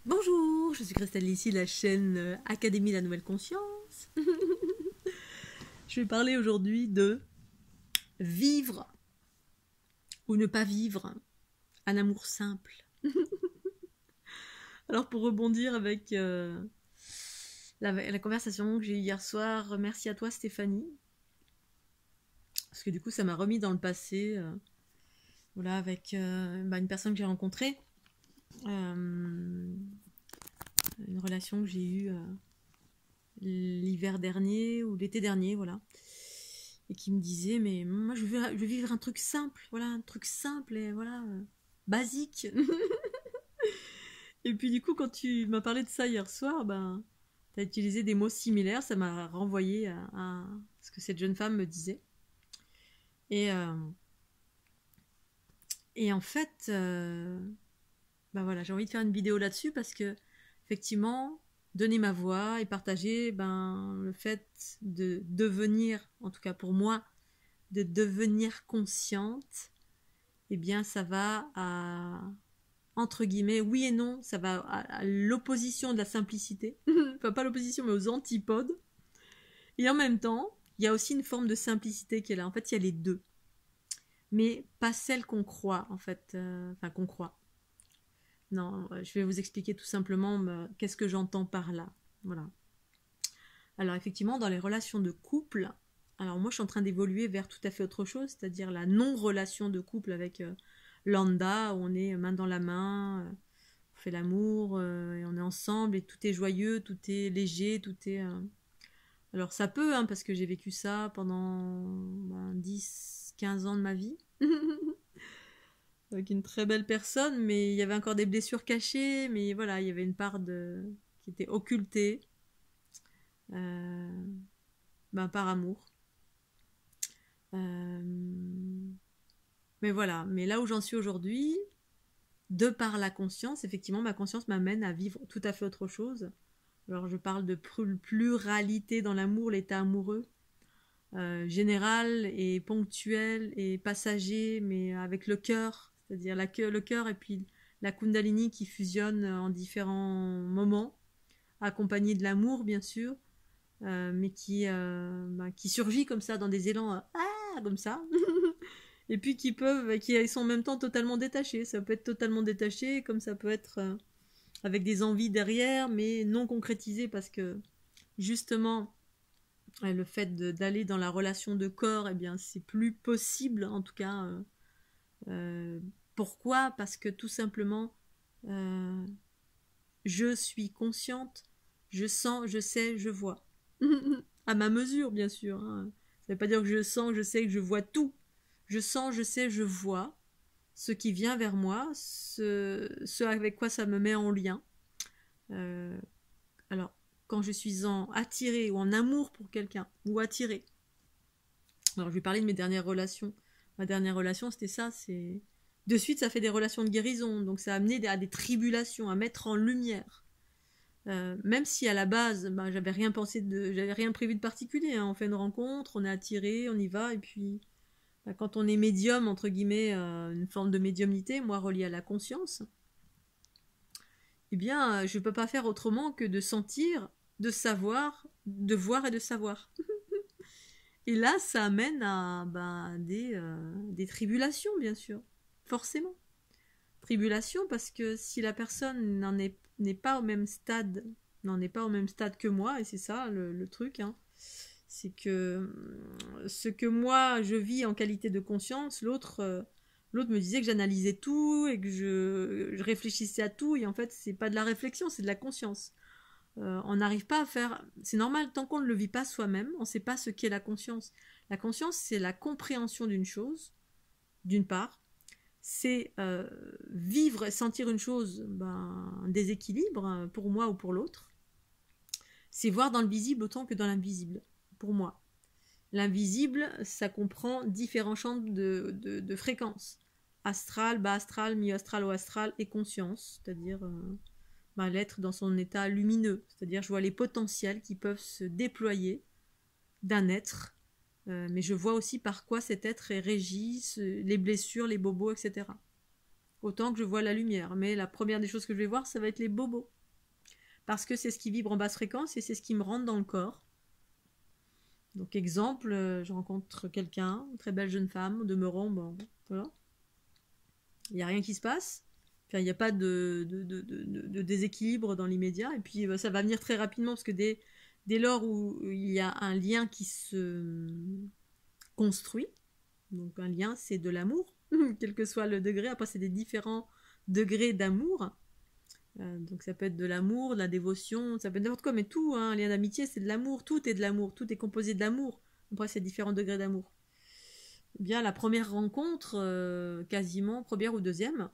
Bonjour, je suis Christelle ici, la chaîne Académie La Nouvelle Conscience. Je vais parler aujourd'hui de vivre ou ne pas vivre un amour simple. Alors pour rebondir avec la conversation que j'ai eue hier soir, merci à toi Stéphanie, parce que du coup ça m'a remis dans le passé, voilà, avec une personne que j'ai rencontrée, une relation que j'ai eue l'hiver dernier ou l'été dernier, voilà. Et qui me disait, mais moi je veux vivre un truc simple, voilà, un truc simple et voilà, basique. Et puis du coup, quand tu m'as parlé de ça hier soir, ben, tu as utilisé des mots similaires, ça m'a renvoyé à ce que cette jeune femme me disait. Et, euh, et en fait, ben voilà, j'ai envie de faire une vidéo là-dessus parce que, effectivement, donner ma voix et partager le fait de devenir, en tout cas pour moi, de devenir consciente, eh bien ça va à, entre guillemets, oui et non, ça va à l'opposition de la simplicité, enfin pas l'opposition mais aux antipodes, et en même temps, il y a aussi une forme de simplicité qui est là, en fait il y a les deux, mais pas celle qu'on croit en fait, enfin qu'on croit. Non, je vais vous expliquer tout simplement qu'est-ce que j'entends par là, voilà. Alors effectivement, dans les relations de couple, alors moi je suis en train d'évoluer vers tout à fait autre chose, c'est-à-dire la non-relation de couple avec lambda, où on est main dans la main, on fait l'amour, et on est ensemble, et tout est joyeux, tout est léger, tout est... Alors ça peut, hein, parce que j'ai vécu ça pendant 10-15 ans de ma vie, avec une très belle personne, mais il y avait encore des blessures cachées, mais voilà, il y avait une part qui était occultée, euh, par amour. Euh, Mais voilà, mais là où j'en suis aujourd'hui, de par la conscience, effectivement, ma conscience m'amène à vivre tout à fait autre chose. Alors je parle de pluralité dans l'amour, l'état amoureux, général et ponctuel et passager, mais avec le cœur, c'est-à-dire le cœur et puis la kundalini qui fusionne en différents moments, accompagné de l'amour bien sûr, mais qui surgit comme ça dans des élans, comme ça, et puis qui sont en même temps totalement détachés. Ça peut être totalement détaché, comme ça peut être avec des envies derrière, mais non concrétisées parce que justement, le fait d'aller dans la relation de corps, eh bien, c'est plus possible, en tout cas. Euh, Pourquoi? Parce que tout simplement, euh, je suis consciente, je sens, je sais, je vois. À ma mesure, bien sûr, hein. Ça ne veut pas dire que je sens, je sais, que je vois tout. Je sens, je sais, je vois ce qui vient vers moi, ce avec quoi ça me met en lien. Euh, alors, quand je suis en attirée ou en amour pour quelqu'un, ou attirée. Alors, je vais parler de mes dernières relations. Ma dernière relation, c'était ça, c'est... De suite, ça fait des relations de guérison, donc ça a amené à des tribulations, à mettre en lumière. Même si à la base, j'avais rien prévu de particulier, hein. On fait une rencontre, on est attiré, on y va, et puis quand on est médium, entre guillemets, une forme de médiumnité, moi reliée à la conscience, eh bien, je ne peux pas faire autrement que de sentir, de savoir, de voir et de savoir. Et là, ça amène à des tribulations, bien sûr, forcément. Tribulations parce que si la personne n'est pas au même stade, n'en est pas au même stade que moi, et c'est ça le truc, hein, c'est que ce que moi je vis en qualité de conscience, l'autre me disait que j'analysais tout et que je réfléchissais à tout, et en fait c'est pas de la réflexion, c'est de la conscience. On n'arrive pas à faire, c'est normal, tant qu'on ne le vit pas soi-même, on ne sait pas ce qu'est la conscience. La conscience, c'est la compréhension d'une chose, d'une part, c'est vivre et sentir une chose, un déséquilibre, pour moi ou pour l'autre. C'est voir dans le visible autant que dans l'invisible, pour moi. L'invisible, ça comprend différents champs de fréquences. Astral, bas astral, mi-astral, haut astral et conscience, c'est-à-dire l'être dans son état lumineux. C'est-à-dire je vois les potentiels qui peuvent se déployer d'un être, mais je vois aussi par quoi cet être est régi, les blessures, les bobos, etc. autant que je vois la lumière. Mais la première des choses que je vais voir, ça va être les bobos. Parce que c'est ce qui vibre en basse fréquence et c'est ce qui me rentre dans le corps. Donc exemple, je rencontre quelqu'un, une très belle jeune femme, demeurant, bon, voilà. Il n'y a rien qui se passe. Enfin, il n'y a pas de déséquilibre dans l'immédiat. Et puis ça va venir très rapidement parce que dès lors où il y a un lien qui se construit, donc un lien c'est de l'amour, quel que soit le degré, après c'est des différents degrés d'amour. Donc ça peut être de l'amour, de la dévotion, ça peut être n'importe quoi, mais tout, hein, un lien d'amitié c'est de l'amour, tout est de l'amour, tout est composé de l'amour. Après c'est différents degrés d'amour. Eh bien la première rencontre, quasiment première ou deuxième,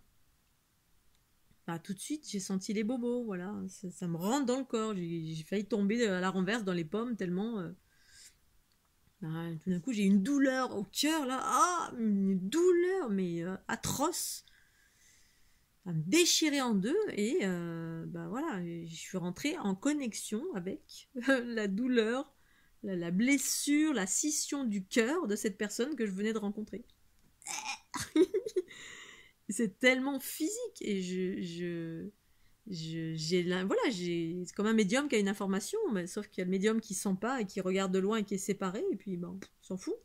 bah, tout de suite j'ai senti les bobos, voilà, ça me rentre dans le corps, j'ai failli tomber à la renverse dans les pommes tellement... bah, tout d'un coup j'ai une douleur au cœur là, une douleur mais atroce, à me déchirer en deux et bah voilà, je suis rentrée en connexion avec la douleur, la blessure, la scission du cœur de cette personne que je venais de rencontrer. C'est tellement physique et c'est comme un médium qui a une information, mais sauf qu'il y a le médium qui sent pas et qui regarde de loin et qui est séparé et puis ben, on s'en fout.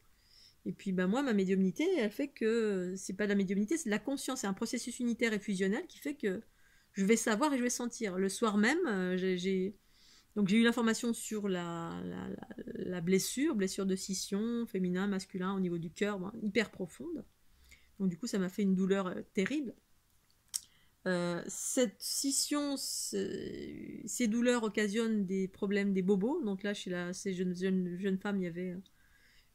Et puis ben, moi ma médiumnité elle fait que c'est pas de la médiumnité, c'est de la conscience, c'est un processus unitaire et fusionnel qui fait que je vais savoir et je vais sentir. Le soir même donc j'ai eu l'information sur la blessure de scission féminin masculin au niveau du cœur, ben, hyper profonde. Donc du coup ça m'a fait une douleur terrible. Cette scission, ces douleurs occasionnent des problèmes des bobos. Donc là, chez ces jeunes femmes, il y avait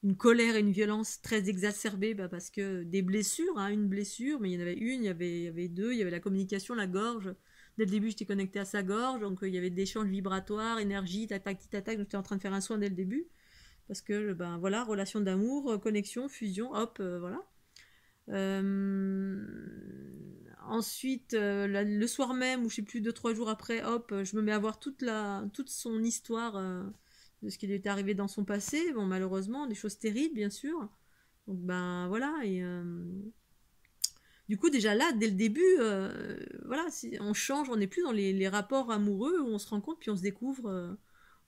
une colère et une violence très exacerbée parce que des blessures, hein, une blessure, mais il y en avait une, il y avait deux, il y avait la communication, la gorge. Dès le début, j'étais connectée à sa gorge, donc il y avait des échanges vibratoires, énergie, tac, j'étais en train de faire un soin dès le début. Parce que, ben voilà, relation d'amour, connexion, fusion, hop, voilà. Ensuite, le soir même, ou je sais plus, 2-3 jours après, hop, je me mets à voir toute son histoire de ce qui lui est arrivé dans son passé. Bon, malheureusement, des choses terribles, bien sûr. Donc, ben voilà. Et du coup, déjà là, dès le début, voilà, on change, on n'est plus dans les rapports amoureux où on se rencontre puis on se découvre.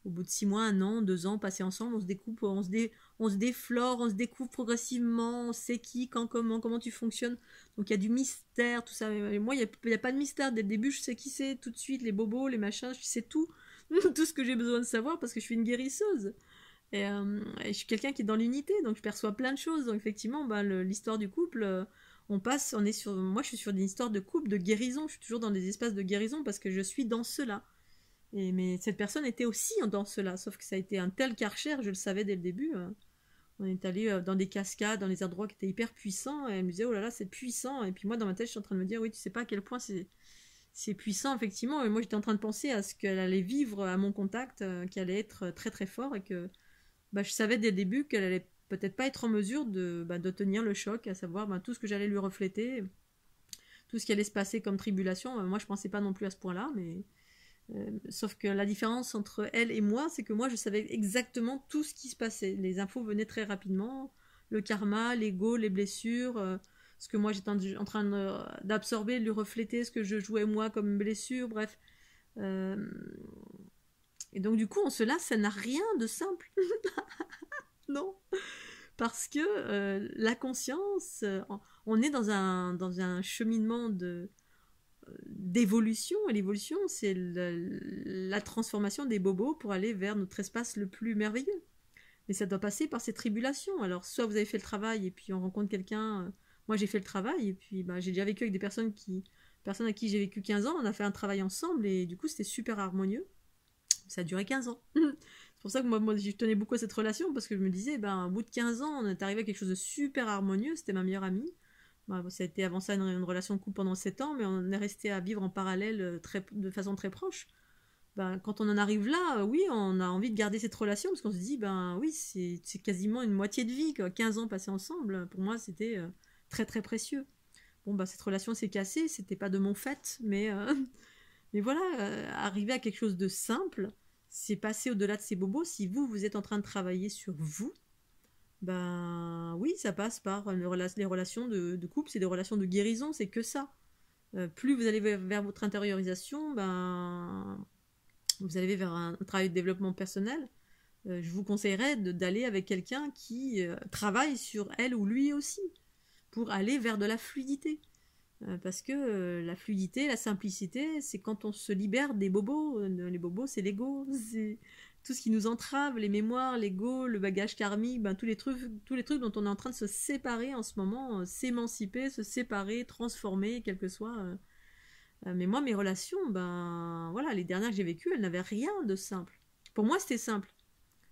Au bout de 6 mois, 1 an, 2 ans passés ensemble, on se découpe, on se déflore, on se découvre progressivement, on sait qui, quand, comment tu fonctionnes. Donc il y a du mystère, tout ça. Mais moi, il n'y a pas de mystère. Dès le début, je sais qui c'est, tout de suite, les bobos, les machins, je sais tout. Tout ce que j'ai besoin de savoir parce que je suis une guérisseuse. Et je suis quelqu'un qui est dans l'unité, donc je perçois plein de choses. Donc effectivement, ben, l'histoire du couple, moi je suis sur une histoire de couple, de guérison. Je suis toujours dans des espaces de guérison parce que je suis dans cela. Mais cette personne était aussi dans cela, sauf que ça a été un tel karcher, je le savais dès le début. On est allé dans des cascades, dans des endroits qui étaient hyper puissants, et elle me disait, oh là là, c'est puissant. Et puis moi, dans ma tête, je suis en train de me dire, oui, tu sais pas à quel point c'est puissant, effectivement. Et moi, j'étais en train de penser à ce qu'elle allait vivre à mon contact, qui allait être très très fort, et que bah, je savais dès le début qu'elle allait peut-être pas être en mesure de tenir le choc, à savoir tout ce que j'allais lui refléter, tout ce qui allait se passer comme tribulation. Moi, je pensais pas non plus à ce point-là, mais... sauf que la différence entre elle et moi, c'est que moi, je savais exactement tout ce qui se passait. Les infos venaient très rapidement. Le karma, l'ego, les blessures, ce que moi j'étais en train d'absorber, de lui refléter, ce que je jouais moi comme blessure, bref. Euh, et donc du coup, on se lasse, ça n'a rien de simple. Non. Parce que la conscience, on est dans un cheminement d'évolution, et l'évolution c'est la transformation des bobos pour aller vers notre espace le plus merveilleux, mais ça doit passer par ces tribulations. Alors soit vous avez fait le travail et puis on rencontre quelqu'un, moi j'ai fait le travail et puis bah, j'ai déjà vécu avec des personnes à qui j'ai vécu 15 ans, on a fait un travail ensemble et du coup c'était super harmonieux, ça a duré 15 ans. C'est pour ça que moi je tenais beaucoup à cette relation parce que je me disais ben, au bout de 15 ans on est arrivé à quelque chose de super harmonieux, c'était ma meilleure amie. Bah, ça a été avant ça une relation de couple pendant 7 ans, mais on est resté à vivre en parallèle de façon très proche. Bah, quand on en arrive là, oui, on a envie de garder cette relation parce qu'on se dit, ben oui, c'est quasiment une moitié de vie, quoi. 15 ans passés ensemble, pour moi, c'était très très précieux. Bon, bah, cette relation s'est cassée, c'était pas de mon fait, mais voilà, arriver à quelque chose de simple, c'est passer au-delà de ces bobos. Si vous êtes en train de travailler sur vous, ben oui, ça passe par les relations de couple, c'est des relations de guérison, c'est que ça. plus vous allez vers votre intériorisation, ben, vous allez vers un travail de développement personnel. Je vous conseillerais d'aller avec quelqu'un qui travaille sur elle ou lui aussi, pour aller vers de la fluidité. Parce que la fluidité, la simplicité, c'est quand on se libère des bobos. Les bobos, c'est l'ego, c'est tout ce qui nous entrave, les mémoires, l'ego, le bagage karmique, ben, tous les trucs dont on est en train de se séparer en ce moment, s'émanciper, se séparer, transformer, quel que soit. Mais moi, mes relations, ben voilà, les dernières que j'ai vécues, elles n'avaient rien de simple. Pour moi, c'était simple.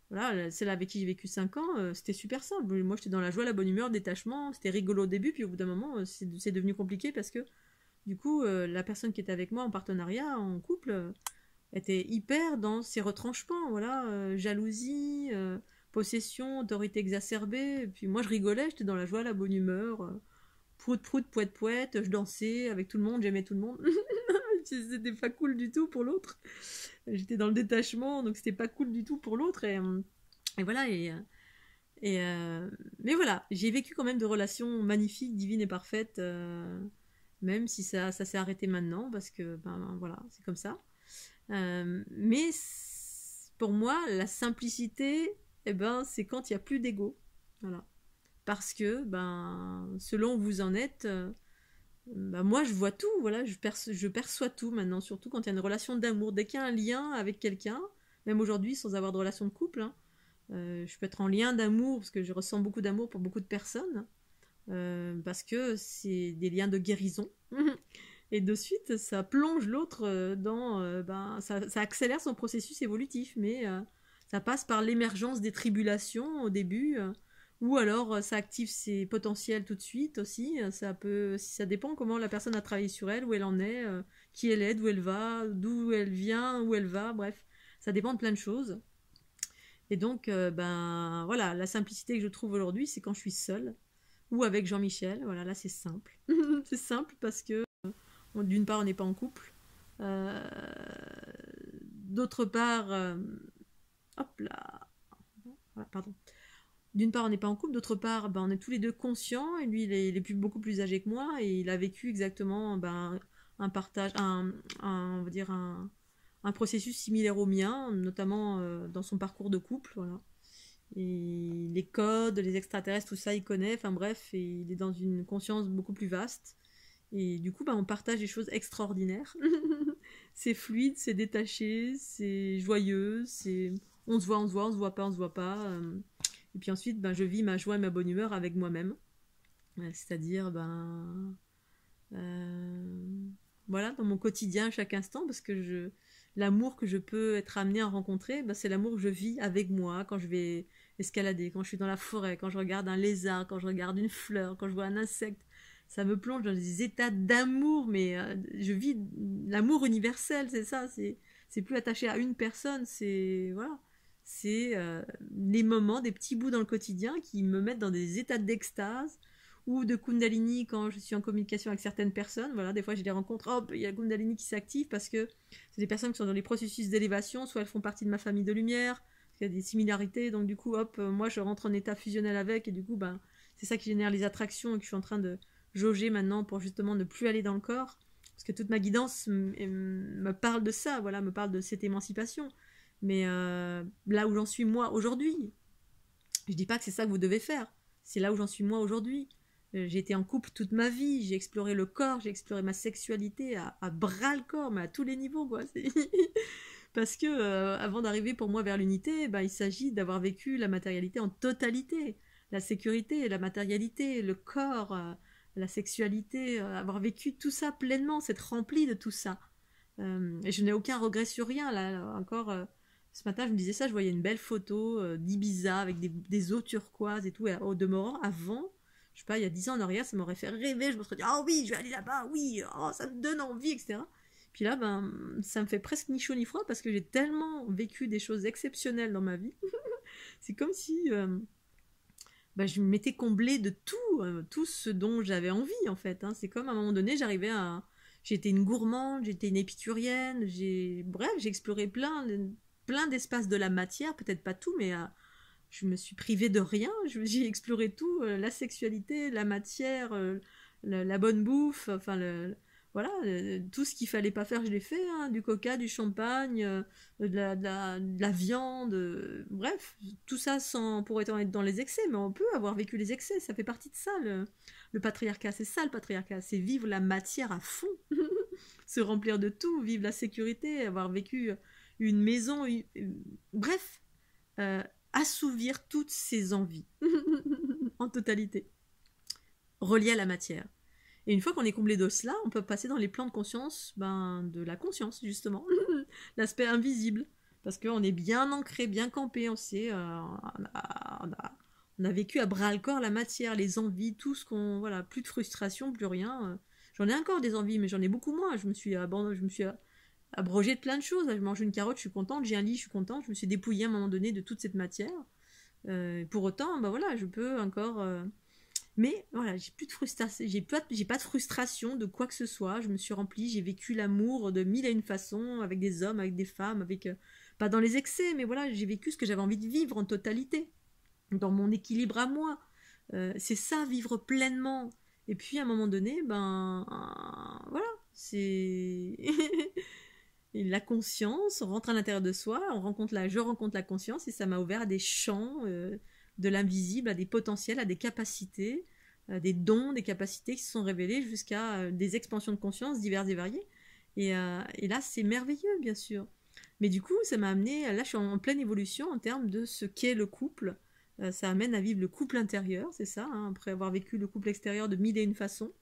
Voilà, celle avec qui j'ai vécu 5 ans, c'était super simple. Moi, j'étais dans la joie, la bonne humeur, le détachement. C'était rigolo au début, puis au bout d'un moment, c'est devenu compliqué parce que, du coup, la personne qui était avec moi en partenariat, en couple, était hyper dans ses retranchements. Voilà, jalousie, possession, autorité exacerbée. Et puis moi, je rigolais, j'étais dans la joie, la bonne humeur. Prout, prout, poète, poète. Je dansais avec tout le monde, j'aimais tout le monde. C'était pas cool du tout pour l'autre. J'étais dans le détachement, donc c'était pas cool du tout pour l'autre. Et voilà. Mais voilà, j'ai vécu quand même de relations magnifiques, divines et parfaites, même si ça s'est arrêté maintenant, parce que ben voilà, c'est comme ça. Mais pour moi, la simplicité, eh ben, c'est quand il n'y a plus d'ego. Voilà. Parce que, ben, selon où vous en êtes, bah moi je vois tout, voilà, je perçois tout maintenant, surtout quand il y a une relation d'amour. Dès qu'il y a un lien avec quelqu'un, même aujourd'hui sans avoir de relation de couple, hein, je peux être en lien d'amour parce que je ressens beaucoup d'amour pour beaucoup de personnes, parce que c'est des liens de guérison. Et de suite, ça plonge l'autre dans, ben, ça accélère son processus évolutif, mais ça passe par l'émergence des tribulations au début. Ou alors ça active ses potentiels tout de suite aussi. Ça dépend comment la personne a travaillé sur elle, où elle en est, qui elle est, d'où elle va, d'où elle vient, où elle va, bref. Ça dépend de plein de choses. Et donc, ben voilà, la simplicité que je trouve aujourd'hui, c'est quand je suis seule ou avec Jean-Michel. Voilà, là c'est simple. C'est simple parce que d'une part, on n'est pas en couple. Euh, D'autre part, hop là, voilà, pardon. D'une part, on n'est pas en couple, d'autre part, ben, on est tous les deux conscients, et lui, il est beaucoup plus âgé que moi, et il a vécu exactement ben, un partage, on va dire un processus similaire au mien, notamment dans son parcours de couple, voilà. Et les codes, les extraterrestres, tout ça, il connaît, enfin bref, et il est dans une conscience beaucoup plus vaste. Et du coup, ben, on partage des choses extraordinaires. C'est fluide, c'est détaché, c'est joyeux, c'est... On se voit, on se voit, on se voit pas, on se voit pas. Et puis ensuite, ben, je vis ma joie et ma bonne humeur avec moi-même. C'est-à-dire, ben, voilà, dans mon quotidien, chaque instant, parce que l'amour que je peux être amenée à rencontrer, ben, c'est l'amour que je vis avec moi quand je vais escalader, quand je suis dans la forêt, quand je regarde un lézard, quand je regarde une fleur, quand je vois un insecte. Ça me plonge dans des états d'amour, mais je vis l'amour universel, c'est ça. C'est plus attaché à une personne, c'est voilà. C'est les moments, des petits bouts dans le quotidien qui me mettent dans des états d'extase ou de Kundalini quand je suis en communication avec certaines personnes. Voilà, des fois j'ai des rencontres, hop, il y a le Kundalini qui s'active parce que c'est des personnes qui sont dans les processus d'élévation, soit elles font partie de ma famille de lumière, il y a des similarités, donc du coup, hop, moi je rentre en état fusionnel avec, et du coup, ben, c'est ça qui génère les attractions et que je suis en train de jauger maintenant pour justement ne plus aller dans le corps. Parce que toute ma guidance me parle de ça, voilà, me parle de cette émancipation. Mais là où j'en suis moi aujourd'hui, je dis pas que c'est ça que vous devez faire. C'est là où j'en suis moi aujourd'hui. J'ai été en couple toute ma vie, j'ai exploré le corps, j'ai exploré ma sexualité à bras le corps, mais à tous les niveaux, quoi. Parce que avant d'arriver pour moi vers l'unité, bah, il s'agit d'avoir vécu la matérialité en totalité. La sécurité, la matérialité, le corps, la sexualité, avoir vécu tout ça pleinement, s'être rempli de tout ça. Et je n'ai aucun regret sur rien. Là, encore, ce matin, je me disais ça, je voyais une belle photo d'Ibiza avec des eaux turquoises et tout. Et au demeurant, avant, je sais pas, il y a 10 ans en arrière, ça m'aurait fait rêver. Je me serais dit, oh oui, je vais aller là-bas, oui, oh, ça me donne envie, etc. Puis là, ben, ça me fait presque ni chaud ni froid parce que j'ai tellement vécu des choses exceptionnelles dans ma vie. C'est comme si ben, je m'étais comblée de tout ce dont j'avais envie, en fait. Hein. C'est comme à un moment donné, j'arrivais à... J'étais une gourmande, j'étais une épicurienne, bref, j'ai exploré plein d'espaces de la matière, peut-être pas tout, mais je me suis privée de rien, j'ai exploré tout, la sexualité, la matière, la bonne bouffe, enfin voilà, tout ce qu'il fallait pas faire, je l'ai fait, hein, du coca, du champagne, de la viande, bref, tout ça sans pour être dans les excès, mais on peut avoir vécu les excès, ça fait partie de ça, le patriarcat, c'est ça le patriarcat, c'est vivre la matière à fond, se remplir de tout, vivre la sécurité, avoir vécu une maison, bref, euh, assouvir toutes ses envies, en totalité, reliées à la matière. Et une fois qu'on est comblé de cela, on peut passer dans les plans de conscience, de la conscience, justement. L'aspect invisible. Parce qu'on est bien ancré, bien campé, on sait, on a vécu à bras-le-corps la matière, les envies, tout ce qu'on... Voilà, plus de frustration, plus rien. J'en ai encore des envies, mais j'en ai beaucoup moins. Je me suis abrogé de plein de choses. Je mange une carotte, je suis contente. J'ai un lit, je suis contente. Je me suis dépouillée à un moment donné de toute cette matière. Pour autant, voilà, je peux encore... Mais voilà, j'ai plus de frustration, j'ai pas de frustration de quoi que ce soit. Je me suis remplie, j'ai vécu l'amour de mille et une façons, avec des hommes, avec des femmes, avec pas dans les excès, mais voilà, j'ai vécu ce que j'avais envie de vivre en totalité, dans mon équilibre à moi. C'est ça, vivre pleinement. Et puis à un moment donné, voilà, c'est et la conscience, on rentre à l'intérieur de soi, je rencontre la conscience et ça m'a ouvert à des champs de l'invisible, à des potentiels, à des capacités, des dons, des capacités qui se sont révélées jusqu'à des expansions de conscience diverses et variées. Et là, c'est merveilleux, bien sûr. Mais du coup, ça m'a amené, là, je suis en pleine évolution en termes de ce qu'est le couple. Ça amène à vivre le couple intérieur, c'est ça, hein, après avoir vécu le couple extérieur de mille et une façons.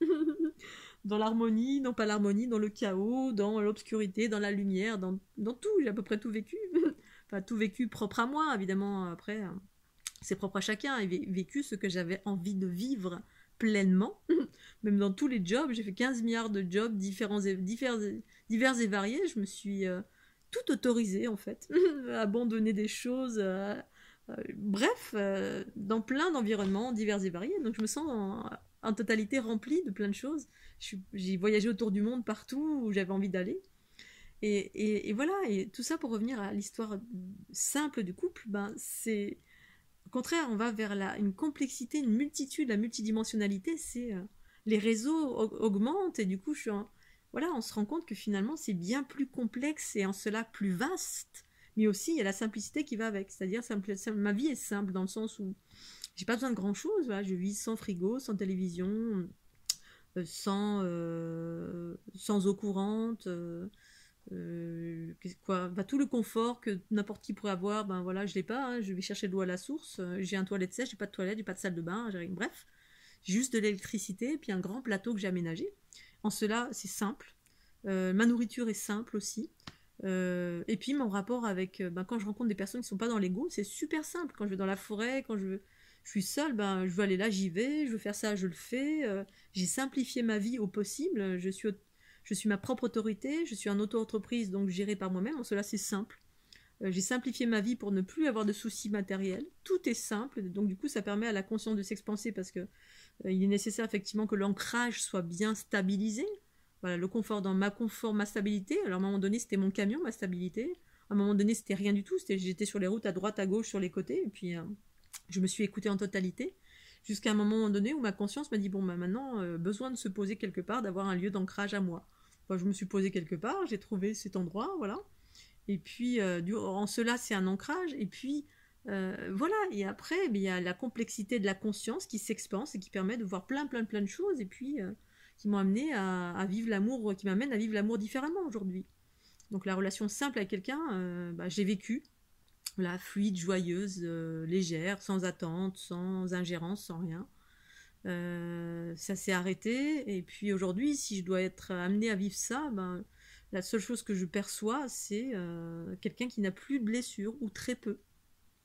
Dans l'harmonie, non pas l'harmonie, dans le chaos, dans l'obscurité, dans la lumière, dans tout, j'ai à peu près tout vécu. Enfin, tout vécu propre à moi, évidemment, après, c'est propre à chacun, et vécu ce que j'avais envie de vivre pleinement. Même dans tous les jobs, j'ai fait 15 milliards de jobs divers et variés, je me suis tout autorisée, en fait, à abandonner des choses, bref, dans plein d'environnements divers et variés, donc je me sens en totalité remplie de plein de choses. J'ai voyagé autour du monde partout où j'avais envie d'aller. Et voilà, et tout ça pour revenir à l'histoire simple du couple, c'est... Au contraire, on va vers une complexité, une multitude, la multidimensionnalité, c'est... les réseaux augmentent et du coup, voilà, on se rend compte que finalement, c'est bien plus complexe et en cela plus vaste. Mais aussi, il y a la simplicité qui va avec. C'est-à-dire, ma vie est simple dans le sens où j'ai pas besoin de grand-chose. Voilà, je vis sans frigo, sans télévision, sans eau courante, quoi, tout le confort que n'importe qui pourrait avoir, voilà, je l'ai pas, hein, je vais chercher de l'eau à la source, j'ai un toilette sèche, j'ai pas de toilette, j'ai pas de salle de bain, bref, j'ai juste de l'électricité et puis un grand plateau que j'ai aménagé. En cela, c'est simple. Ma nourriture est simple aussi. Et puis mon rapport avec, quand je rencontre des personnes qui sont pas dans l'ego, c'est super simple. Quand je vais dans la forêt, quand je suis seule, je veux aller là, j'y vais, je veux faire ça, je le fais. J'ai simplifié ma vie au possible. Je suis ma propre autorité, je suis en auto-entreprise, donc gérée par moi-même. En cela, c'est simple. J'ai simplifié ma vie pour ne plus avoir de soucis matériels. Tout est simple, donc du coup, ça permet à la conscience de s'expanser parce que il est nécessaire effectivement que l'ancrage soit bien stabilisé. Voilà, le confort dans ma stabilité. Alors à un moment donné, c'était mon camion, ma stabilité. À un moment donné, c'était rien du tout. J'étais sur les routes à droite, à gauche, sur les côtés. Et puis, je me suis écoutée en totalité. Jusqu'à un moment donné où ma conscience m'a dit, bon, maintenant, besoin de se poser quelque part, d'avoir un lieu d'ancrage à moi. Enfin, je me suis posée quelque part, j'ai trouvé cet endroit, voilà. Et puis, en cela, c'est un ancrage. Et puis, voilà. Et après, il y a la complexité de la conscience qui s'expanse et qui permet de voir plein de choses. Et puis... qui m'ont amené à vivre l'amour, qui m'amène à vivre l'amour différemment aujourd'hui. Donc la relation simple avec quelqu'un, j'ai vécu, voilà, fluide, joyeuse, légère, sans attente, sans ingérence, sans rien. Ça s'est arrêté, et puis aujourd'hui, si je dois être amenée à vivre ça, la seule chose que je perçois, c'est quelqu'un qui n'a plus de blessures, ou très peu.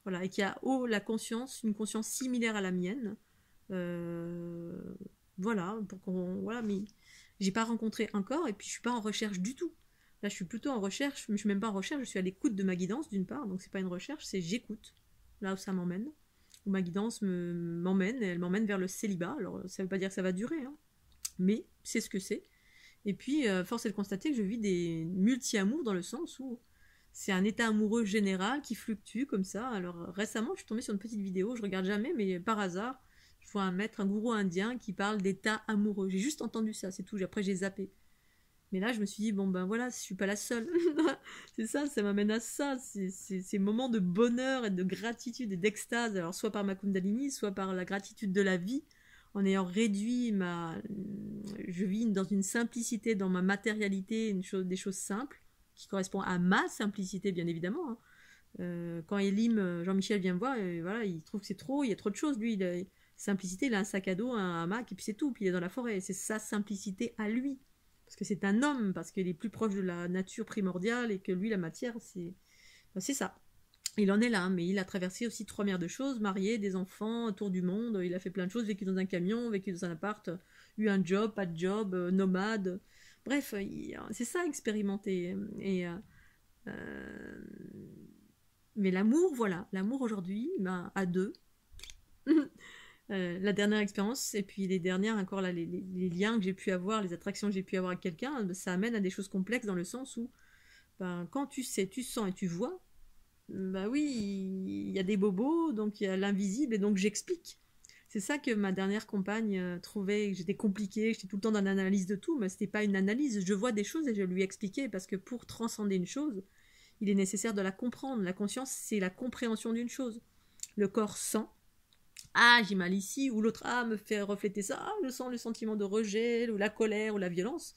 Voilà, et qui a une conscience similaire à la mienne. Voilà, voilà, mais j'ai pas rencontré encore, et puis je suis pas en recherche du tout. Là, je suis plutôt en recherche, mais je suis même pas en recherche, je suis à l'écoute de ma guidance d'une part, donc c'est pas une recherche, c'est j'écoute, là où ça m'emmène, où ma guidance m'emmène, et elle m'emmène vers le célibat. Alors ça veut pas dire que ça va durer, hein, mais c'est ce que c'est. Et puis, force est de constater que je vis des multi-amours dans le sens où c'est un état amoureux général qui fluctue comme ça. Alors récemment, je suis tombée sur une petite vidéo, je regarde jamais, mais par hasard, je vois un gourou indien qui parle d'état amoureux. J'ai juste entendu ça, c'est tout. Après, j'ai zappé. Mais là, je me suis dit, bon ben voilà, je suis pas la seule. C'est ça, ça m'amène à ça. C'est ces moments de bonheur et de gratitude et d'extase. Alors, soit par ma Kundalini, soit par la gratitude de la vie, en ayant réduit ma. Je vis dans une simplicité, dans ma matérialité, des choses simples, qui correspondent à ma simplicité, bien évidemment. Hein. Quand Elim, Jean-Michel vient me voir, voilà, il trouve que c'est trop, il y a trop de choses. Lui, simplicité, il a un sac à dos, un hamac, et puis c'est tout. Puis il est dans la forêt. C'est sa simplicité à lui. Parce que c'est un homme, parce qu'il est plus proche de la nature primordiale, et que lui, la matière, c'est ça. Il en est là, mais il a traversé aussi 3 mers de choses, marié, des enfants, tour du monde, il a fait plein de choses, vécu dans un camion, vécu dans un appart, eu un job, pas de job, nomade. Bref, c'est ça, expérimenter. Euh, mais l'amour, voilà, l'amour aujourd'hui, ben, à deux. La dernière expérience, et puis les dernières, encore là, les liens que j'ai pu avoir, les attractions que j'ai pu avoir avec quelqu'un, ça amène à des choses complexes dans le sens où, ben, quand tu sais, tu sens et tu vois, bah oui, il y a des bobos, donc il y a l'invisible, et donc j'explique. C'est ça que ma dernière compagne trouvait que j'étais compliquée, j'étais tout le temps dans l'analyse de tout, mais c'était pas une analyse, je vois des choses et je lui expliquais, parce que pour transcender une chose, il est nécessaire de la comprendre. La conscience, c'est la compréhension d'une chose. Le corps sent, ah, j'ai mal ici, ou l'autre, ah, me fait refléter ça, ah, je sens le sentiment de rejet, ou la colère, ou la violence.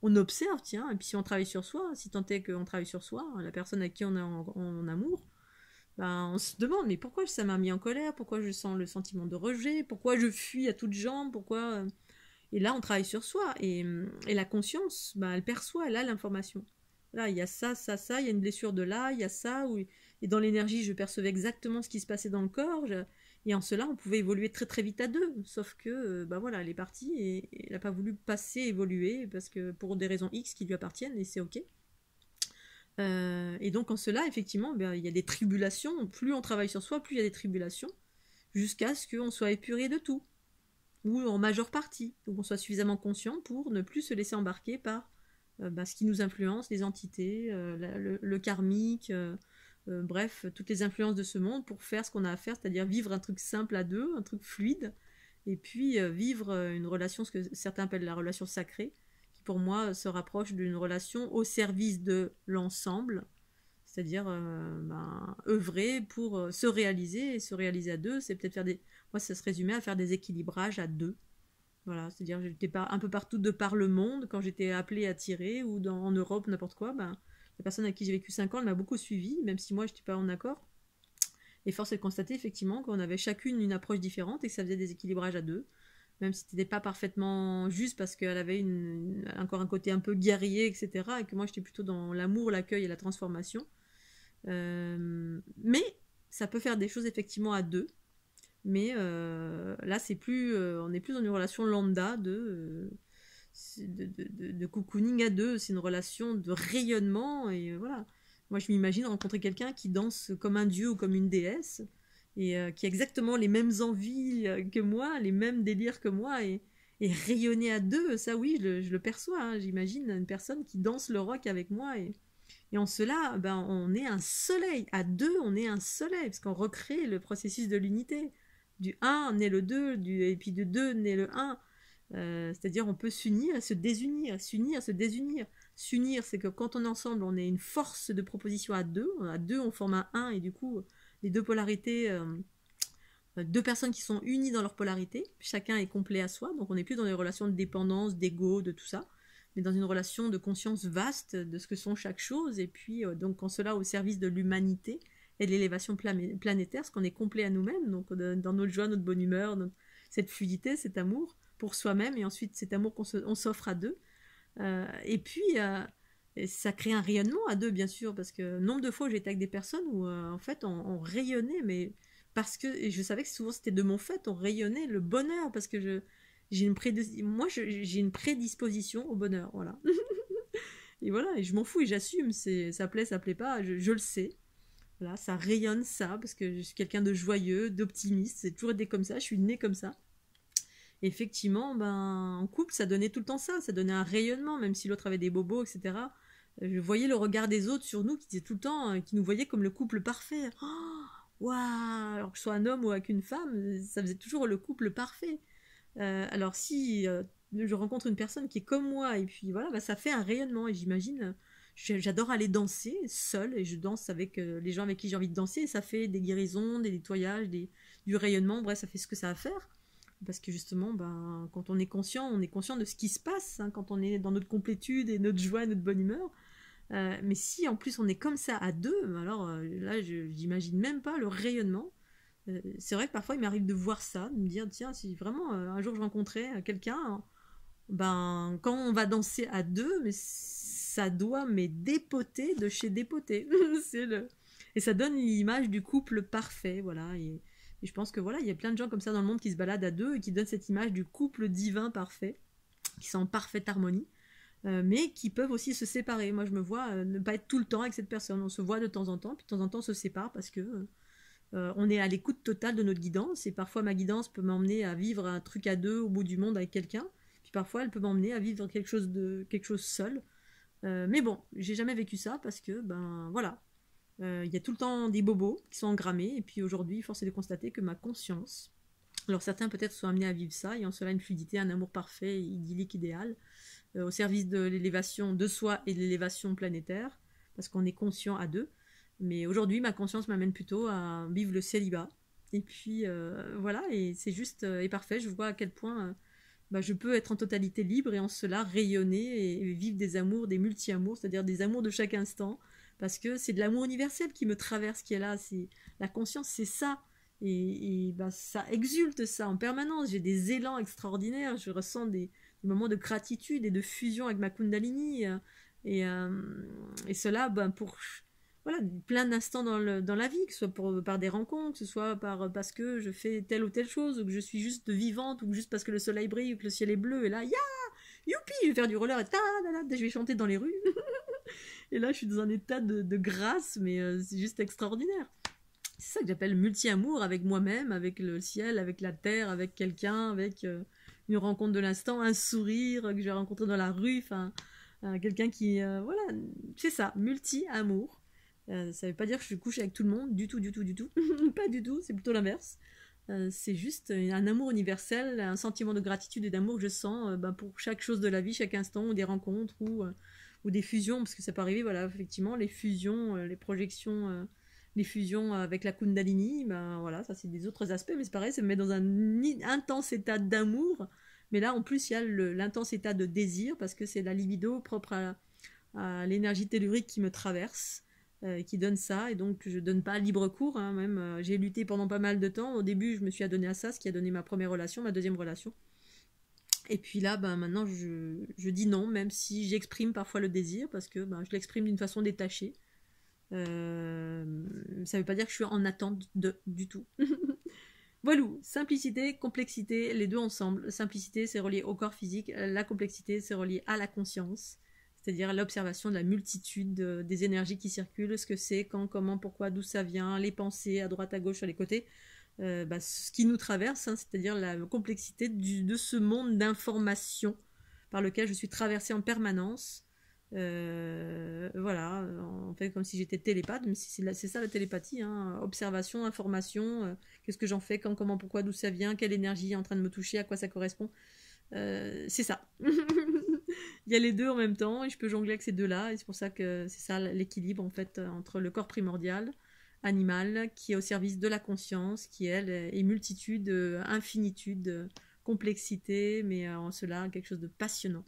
On observe, tiens, et puis si on travaille sur soi, si tant est qu'on travaille sur soi, la personne à qui on est en amour, ben, on se demande, mais pourquoi ça m'a mis en colère, pourquoi je sens le sentiment de rejet, pourquoi je fuis à toutes jambes, pourquoi... Et là, on travaille sur soi, et la conscience, ben, elle perçoit, elle a l'information. Là, il y a ça, ça, ça, il y a une blessure de là, il y a ça, et dans l'énergie, je percevais exactement ce qui se passait dans le corps, et en cela, on pouvait évoluer très très vite à deux, sauf que, bah voilà, elle est partie et elle n'a pas voulu passer, évoluer, parce que pour des raisons X qui lui appartiennent, et c'est ok. Et donc en cela, effectivement, ben, il y a des tribulations, plus on travaille sur soi, plus il y a des tribulations, jusqu'à ce qu'on soit épuré de tout, ou en majeure partie, ou qu'on soit suffisamment conscient pour ne plus se laisser embarquer par ce qui nous influence, les entités, le karmique, bref, toutes les influences de ce monde pour faire ce qu'on a à faire, c'est-à-dire vivre un truc simple à deux, un truc fluide, et puis vivre une relation, ce que certains appellent la relation sacrée, qui pour moi se rapproche d'une relation au service de l'ensemble, c'est-à-dire œuvrer pour se réaliser, et se réaliser à deux, c'est peut-être faire des... Moi, ça se résumait à faire des équilibrages à deux. Voilà, c'est-à-dire j'étais un peu partout de par le monde, quand j'étais appelée à tirer, ou en Europe, n'importe quoi, ben, la personne avec qui j'ai vécu 5 ans, elle m'a beaucoup suivie, même si moi, je n'étais pas en accord. Et force est de constater, effectivement, qu'on avait chacune une approche différente et que ça faisait des équilibrages à deux. Même si c'était pas parfaitement juste parce qu'elle avait encore un côté un peu guerrier, etc. Et que moi, j'étais plutôt dans l'amour, l'accueil et la transformation. Mais ça peut faire des choses, effectivement, à deux. Mais là, c'est plus, on n'est plus dans une relation lambda de cocooning à deux. C'est une relation de rayonnement. Et voilà. Moi, je m'imagine rencontrer quelqu'un qui danse comme un dieu ou comme une déesse et qui a exactement les mêmes envies que moi, les mêmes délires que moi et rayonner à deux. Ça, oui, je le perçois. Hein. J'imagine une personne qui danse le rock avec moi et en cela, ben, on est un soleil. À deux, on est un soleil parce qu'on recrée le processus de l'unité. Du 1 naît le 2, et puis de 2 naît le 1. C'est-à-dire on peut s'unir, se désunir, s'unir, se désunir. S'unir, c'est que quand on est ensemble, on est une force de proposition à deux. À deux, on forme un 1, et du coup, les deux polarités, deux personnes qui sont unies dans leur polarité, chacun est complet à soi, donc on n'est plus dans des relations de dépendance, d'ego, de tout ça, mais dans une relation de conscience vaste de ce que sont chaque chose, et puis donc en cela au service de l'humanité et de l'élévation planétaire, parce qu'on est complet à nous-mêmes, donc dans notre joie, notre bonne humeur, cette fluidité, cet amour pour soi-même, et ensuite cet amour on s'offre à deux. Et puis, ça crée un rayonnement à deux, bien sûr, parce que nombre de fois où j'étais avec des personnes où, en fait, on rayonnait, mais parce que et je savais que souvent c'était de mon fait, on rayonnait le bonheur, parce que j'ai une prédisposition au bonheur, voilà. Et voilà, et je m'en fous et j'assume, ça plaît, ça plaît pas, je le sais. Voilà, ça rayonne ça, parce que je suis quelqu'un de joyeux, d'optimiste, c'est toujours été comme ça, je suis née comme ça. Et effectivement, ben, en couple, ça donnait tout le temps ça donnait un rayonnement, même si l'autre avait des bobos, etc. Je voyais le regard des autres sur nous, qui disaient tout le temps, qui nous voyaient comme le couple parfait. Oh, waouh. Alors que je sois un homme ou avec une femme, ça faisait toujours le couple parfait. Alors si je rencontre une personne qui est comme moi, et puis voilà, bah, ça fait un rayonnement. Et j'imagine, j'adore aller danser seule, et je danse avec les gens avec qui j'ai envie de danser, et ça fait des guérisons, des nettoyages, du rayonnement, bref, ça fait ce que ça a à faire. Parce que justement, ben, quand on est conscient de ce qui se passe, hein, quand on est dans notre complétude et notre joie, notre bonne humeur. Mais si en plus on est comme ça à deux, alors là, j'imagine même pas le rayonnement. C'est vrai que parfois il m'arrive de voir ça, de me dire tiens, si vraiment un jour je rencontrais quelqu'un, ben quand on va danser à deux, mais ça doit mais dépoter de chez dépoter. C'est le Et ça donne l'image du couple parfait, voilà. Et je pense que voilà, il y a plein de gens comme ça dans le monde qui se baladent à deux et qui donnent cette image du couple divin parfait, qui sont en parfaite harmonie. Mais qui peuvent aussi se séparer. Moi, je me vois ne pas être tout le temps avec cette personne. On se voit de temps en temps, puis de temps en temps, on se sépare parce que on est à l'écoute totale de notre guidance. Et parfois, ma guidance peut m'emmener à vivre un truc à deux au bout du monde avec quelqu'un. Puis parfois, elle peut m'emmener à vivre quelque chose seul. Mais bon, j'ai jamais vécu ça parce que, ben voilà, il y a tout le temps des bobos qui sont engrammés. Et puis aujourd'hui, force est de constater que ma conscience, alors certains peut-être sont amenés à vivre ça, et en cela une fluidité, un amour parfait, idyllique, idéal, au service de l'élévation de soi et de l'élévation planétaire, parce qu'on est conscient à deux. Mais aujourd'hui, ma conscience m'amène plutôt à vivre le célibat. Et puis voilà, et c'est juste et parfait. Je vois à quel point bah, je peux être en totalité libre et en cela rayonner et vivre des amours, des multi-amours, c'est-à-dire des amours de chaque instant, parce que c'est de l'amour universel qui me traverse, qui est là. C'est la conscience, c'est ça. Et bah, ça exulte ça en permanence. J'ai des élans extraordinaires. Je ressens des moments de gratitude et de fusion avec ma Kundalini. Et, euh, et cela ben, pour voilà, plein d'instants dans la vie, que ce soit par des rencontres, que ce soit parce que je fais telle ou telle chose, ou que je suis juste vivante, ou juste parce que le soleil brille, ou que le ciel est bleu, et là, youpi, je vais faire du roller, et je vais chanter dans les rues. Et là, je suis dans un état de grâce, mais c'est juste extraordinaire. C'est ça que j'appelle multi-amour, avec moi-même, avec le ciel, avec la terre, avec quelqu'un, avec une rencontre de l'instant, un sourire que je vais rencontrer dans la rue, enfin, quelqu'un qui... voilà, c'est ça, multi-amour. Ça veut pas dire que je couche avec tout le monde, du tout, du tout, du tout. Pas du tout, c'est plutôt l'inverse. C'est juste un amour universel, un sentiment de gratitude et d'amour que je sens pour chaque chose de la vie, chaque instant, ou des rencontres, ou des fusions, parce que ça peut arriver, voilà, effectivement, les fusions, les projections... les fusions avec la Kundalini, ben voilà, ça c'est des autres aspects, mais c'est pareil, ça me met dans un intense état d'amour. Mais là, en plus, il y a l'intense état de désir, parce que c'est la libido propre à l'énergie tellurique qui me traverse, qui donne ça, et donc je donne pas libre cours, hein, même. J'ai lutté pendant pas mal de temps. Au début, je me suis adonnée à ça, ce qui a donné ma première relation, ma deuxième relation. Et puis là, ben, maintenant, je dis non, même si j'exprime parfois le désir, parce que ben, je l'exprime d'une façon détachée. Ça veut pas dire que je suis en attente du tout. Voilà, simplicité, complexité, les deux ensemble. Simplicité, c'est relié au corps physique. La complexité, c'est relié à la conscience. C'est-à-dire à l'observation de la multitude des énergies qui circulent, ce que c'est, quand, comment, pourquoi, d'où ça vient, les pensées à droite, à gauche, sur les côtés. Ce qui nous traverse, hein, c'est-à-dire la complexité de ce monde d'informations par lequel je suis traversée en permanence. Voilà, en fait, comme si j'étais télépathe, mais c'est ça la télépathie, hein, observation, information, qu'est-ce que j'en fais, quand, comment, pourquoi, d'où ça vient, quelle énergie est en train de me toucher, à quoi ça correspond. C'est ça. Il y a les deux en même temps, et je peux jongler avec ces deux-là, et c'est pour ça que c'est ça l'équilibre, en fait, entre le corps primordial, animal, qui est au service de la conscience, qui, elle, est multitude, infinitude, complexité, mais en cela, quelque chose de passionnant,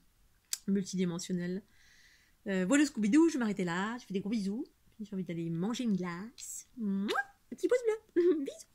multidimensionnel. Voilà Scooby-Doo, je vais m'arrêter là, je fais des gros bisous, j'ai envie d'aller manger une glace. Mouah, un petit pouce bleu, bisous.